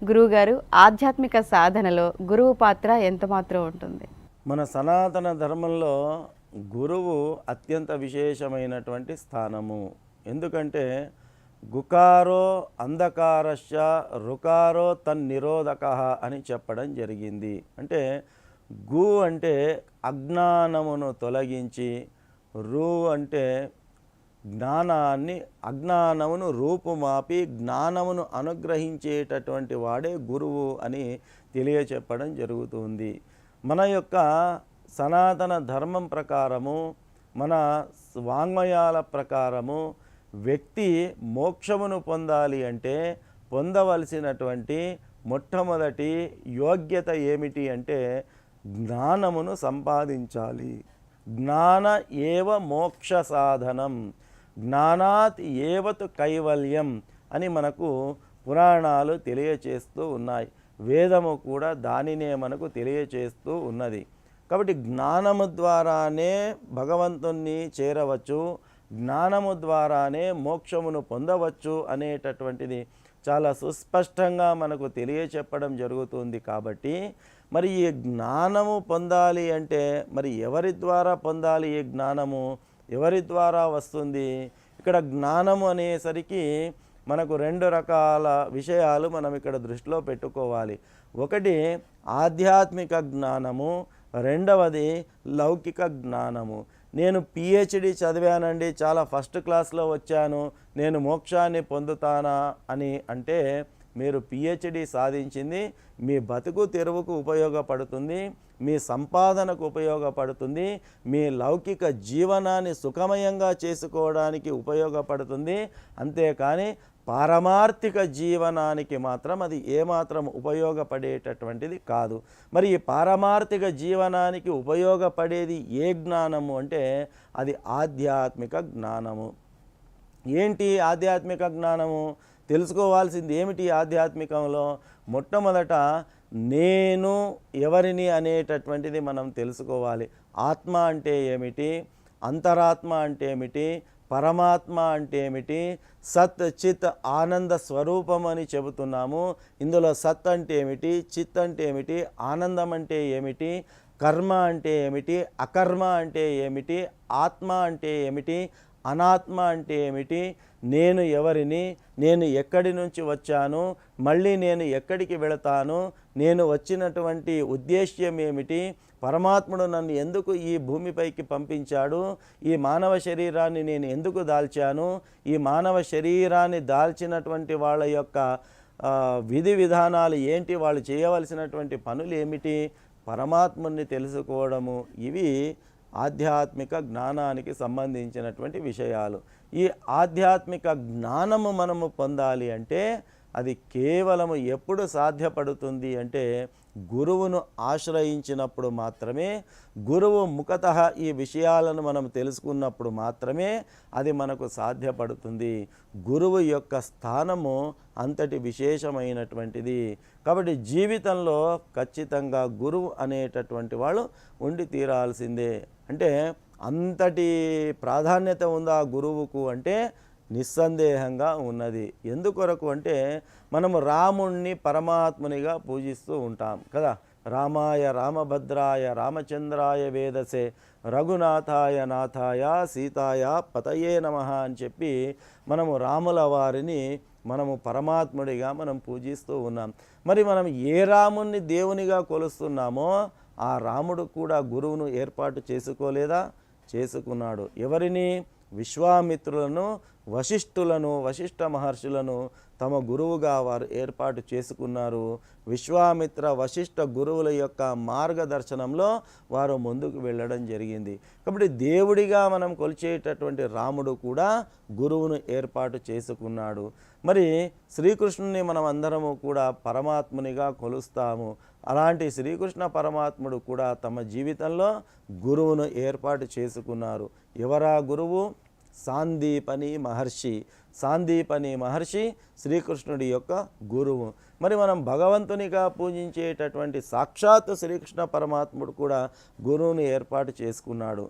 గురువుగారు, ఆధ్యాత్మిక సాధనలో గురువు పాత్ర ఎంత మాత్రం ఉంటుంది? మన సనాతన ధర్మంలో గురువు అత్యంత విశేషమైనటువంటి స్థానము. ఎందుకంటే గుకారో అంధకారశ్చ రుకారో తన్నిరోధక అని చెప్పడం జరిగింది. అంటే గు అంటే అజ్ఞానమును తొలగించి, రు అంటే అజ్ఞానమును రూపుమాపి జ్ఞానమును అనుగ్రహించేటటువంటి వాడే గురువు అని తెలియచెప్పడం జరుగుతుంది. మన యొక్క సనాతన ధర్మం ప్రకారము, మన వాంగ్మయాల ప్రకారము వ్యక్తి మోక్షమును పొందాలి అంటే పొందవలసినటువంటి మొట్టమొదటి యోగ్యత ఏమిటి అంటే జ్ఞానమును సంపాదించాలి. జ్ఞాన ఏవ మోక్ష సాధనం, జ్ఞానాత్ ఏవతు కైవల్యం అని మనకు పురాణాలు తెలియచేస్తూ ఉన్నాయి. వేదము కూడా దానినే మనకు తెలియచేస్తూ ఉన్నది. కాబట్టి జ్ఞానము ద్వారానే భగవంతుణ్ణి చేరవచ్చు, జ్ఞానము ద్వారానే మోక్షమును పొందవచ్చు అనేటటువంటిది చాలా సుస్పష్టంగా మనకు తెలియచెప్పడం జరుగుతుంది. కాబట్టి మరి ఈ జ్ఞానము పొందాలి అంటే మరి ఎవరి ద్వారా పొందాలి? ఈ జ్ఞానము ఎవరి ద్వారా వస్తుంది? ఇక్కడ జ్ఞానము అనేసరికి మనకు రెండు రకాల విషయాలు మనం ఇక్కడ దృష్టిలో పెట్టుకోవాలి. ఒకటి ఆధ్యాత్మిక జ్ఞానము, రెండవది లౌకిక జ్ఞానము. నేను పిహెచ్డి చదివానండి, చాలా ఫస్ట్ క్లాస్లో వచ్చాను, నేను మోక్షాన్ని పొందుతానా అని అంటే మీరు పిహెచ్డి సాధించింది మీ బతుకు తెరువుకు ఉపయోగపడుతుంది, మీ సంపాదనకు ఉపయోగపడుతుంది, మీ లౌకిక జీవనాన్ని సుఖమయంగా చేసుకోవడానికి ఉపయోగపడుతుంది. అంతేకాని పారమార్థిక జీవనానికి మాత్రం అది ఏమాత్రం ఉపయోగపడేటటువంటిది కాదు. మరి ఈ పారమార్థిక జీవనానికి ఉపయోగపడేది ఏ జ్ఞానము అంటే అది ఆధ్యాత్మిక జ్ఞానము. ఏంటి ఆధ్యాత్మిక జ్ఞానము? తెలుసుకోవాల్సింది ఏమిటి ఆధ్యాత్మికంలో? మొట్టమొదట నేను ఎవరిని అనేటటువంటిది మనం తెలుసుకోవాలి. ఆత్మ అంటే ఏమిటి, అంతరాత్మ అంటే ఏమిటి, పరమాత్మ అంటే ఏమిటి, సత్ చిత్ ఆనంద స్వరూపం అని చెబుతున్నాము. ఇందులో సత్ అంటే ఏమిటి, చిత్ అంటే ఏమిటి, ఆనందం అంటే ఏమిటి, కర్మ అంటే ఏమిటి, అకర్మ అంటే ఏమిటి, ఆత్మ అంటే ఏమిటి, అనాత్మ అంటే ఏమిటి, నేను ఎవరిని, నేను ఎక్కడి నుంచి వచ్చాను, మళ్ళీ నేను ఎక్కడికి వెళతాను, నేను వచ్చినటువంటి ఉద్దేశ్యం ఏమిటి, పరమాత్ముడు నన్ను ఎందుకు ఈ భూమిపైకి పంపించాడు, ఈ మానవ శరీరాన్ని నేను ఎందుకు దాల్చాను, ఈ మానవ శరీరాన్ని దాల్చినటువంటి వాళ్ళ యొక్క విధి విధానాలు ఏంటి, వాళ్ళు చేయవలసినటువంటి పనులు ఏమిటి, పరమాత్ముని తెలుసుకోవడము, ఇవి ఆధ్యాత్మిక జ్ఞానానికి సంబంధించినటువంటి విషయాలు. ఈ ఆధ్యాత్మిక జ్ఞానము మనము పొందాలి అంటే అది కేవలము ఎప్పుడు సాధ్యపడుతుంది అంటే గురువును ఆశ్రయించినప్పుడు మాత్రమే, గురువు ముఖతః ఈ విషయాలను మనం తెలుసుకున్నప్పుడు మాత్రమే అది మనకు సాధ్యపడుతుంది. గురువు యొక్క స్థానము అంతటి విశేషమైనటువంటిది. కాబట్టి జీవితంలో ఖచ్చితంగా గురువు అనేటటువంటి వాళ్ళు ఉండి తీరాల్సిందే. అంటే అంతటి ప్రాధాన్యత ఉందా గురువుకు అంటే నిస్సందేహంగా ఉన్నది. ఎందుకొరకు అంటే మనము రాముణ్ణి పరమాత్మునిగా పూజిస్తూ ఉంటాం కదా. రామాయ రామభద్రాయ రామచంద్రాయ వేదసే రఘునాథాయ నాథాయ సీతాయ పతయే నమః అని చెప్పి మనము రాముల వారిని మనము పరమాత్ముడిగా మనం పూజిస్తూ ఉన్నాం. మరి మనం ఏ రాముణ్ణి దేవునిగా కొలుస్తున్నామో ఆ రాముడు కూడా గురువును ఏర్పాటు చేసుకోలేదా? చేసుకున్నాడు. ఎవరిని? విశ్వామిత్రులను, వశిష్ఠులను, వశిష్ఠ మహర్షులను తమ గురువుగా వారు ఏర్పాటు చేసుకున్నారు. విశ్వామిత్ర వశిష్ఠ గురువుల యొక్క మార్గదర్శనంలో వారు ముందుకు వెళ్ళడం జరిగింది. కాబట్టి దేవుడిగా మనం కొలిచేటటువంటి రాముడు కూడా గురువును ఏర్పాటు చేసుకున్నాడు. మరి శ్రీకృష్ణుని మనం అందరము కూడా పరమాత్మునిగా కొలుస్తాము. అలాంటి శ్రీకృష్ణ పరమాత్ముడు కూడా తమ జీవితంలో గురువును ఏర్పాటు చేసుకున్నారు. ఎవరా గురువు? సాందీపని మహర్షి. సాందీపని మహర్షి శ్రీకృష్ణుడి యొక్క గురువు. మరి మనం భగవంతునిగా పూజించేటటువంటి సాక్షాత్ శ్రీకృష్ణ పరమాత్ముడు కూడా గురువుని ఏర్పాటు చేసుకున్నాడు.